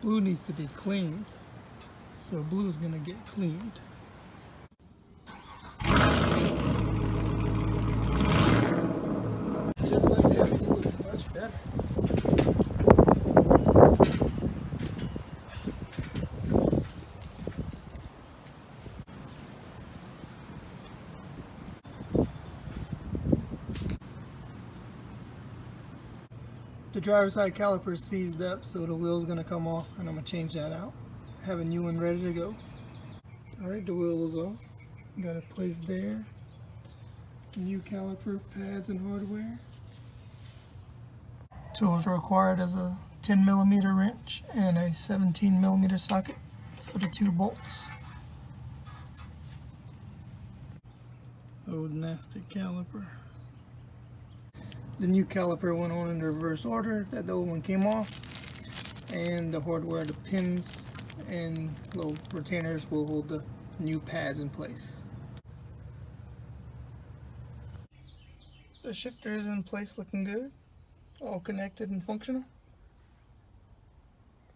blue needs to be cleaned. So blue is gonna get cleaned. Just like that, it looks much better. The driver's side caliper is seized up, so the wheel's gonna come off, and I'm gonna change that out. I have a new one ready to go. Alright, the wheel is off. Got it placed there. New caliper, pads, and hardware. Tools required as a 10mm wrench and a 17mm socket for the 2 bolts. Old nasty caliper. The new caliper went on in the reverse order that the old one came off, and the hardware, the pins and little retainers will hold the new pads in place. The shifter is in place, looking good, all connected and functional.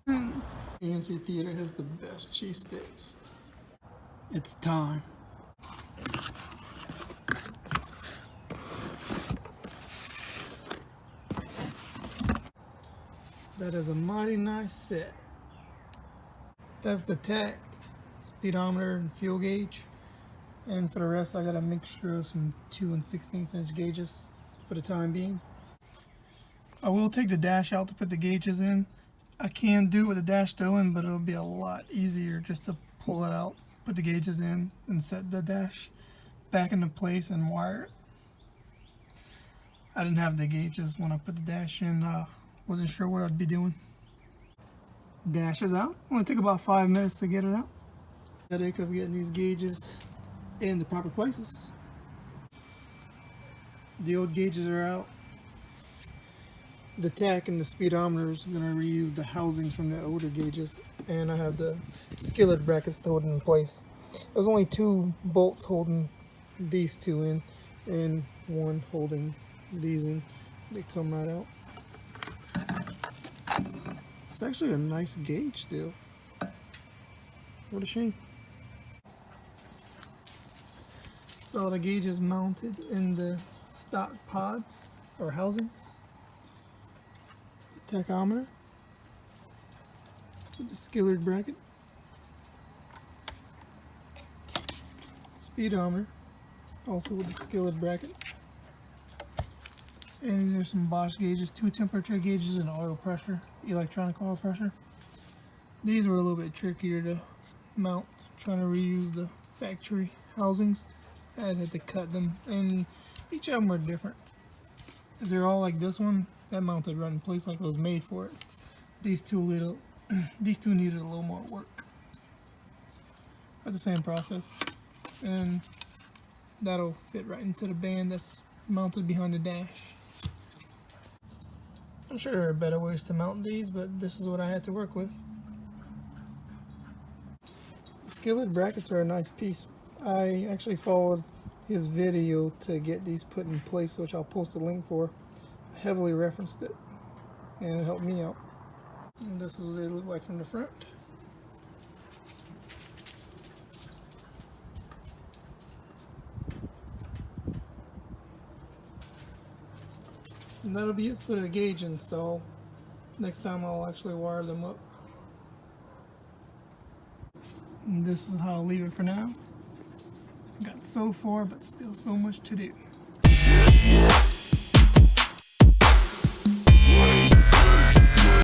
AMC Theater has the best cheesesteaks. It's time. That is a mighty nice set. That's the tach, speedometer, and fuel gauge. And for the rest, I got a mixture of some 2 16" gauges for the time being. I will take the dash out to put the gauges in. I can do it with the dash still in, but it'll be a lot easier just to pull it out, put the gauges in, and set the dash back into place and wire it. I didn't have the gauges when I put the dash in. Wasn't sure what I'd be doing. Dash is out. Only took about 5 minutes to get it out. Headache of getting these gauges in the proper places. The old gauges are out. The tach and the speedometer is going to reuse the housings from the older gauges, and I have the skillet brackets to hold it in place. There's only 2 bolts holding these 2 in, and 1 holding these in. They come right out. It's actually a nice gauge still. What a shame. So the gauge is mounted in the stock pods or housings. The tachometer with the Skillard bracket. Speedometer also with the Skillard bracket. And there's some Bosch gauges, 2 temperature gauges and oil pressure, electronic oil pressure. These were a little bit trickier to mount, trying to reuse the factory housings. I had to cut them, and each of them were different. If they're all like this one, that mounted right in place like it was made for it. These two needed a little more work. But the same process, and that'll fit right into the band that's mounted behind the dash. I'm sure there are better ways to mount these, but this is what I had to work with. The skillet brackets are a nice piece. I actually followed his video to get these put in place, which I'll post a link for. I heavily referenced it, and it helped me out. And this is what they look like from the front. And that'll be it for the gauge install. Next time I'll actually wire them up. And this is how I'll leave it for now. Got so far, but still so much to do.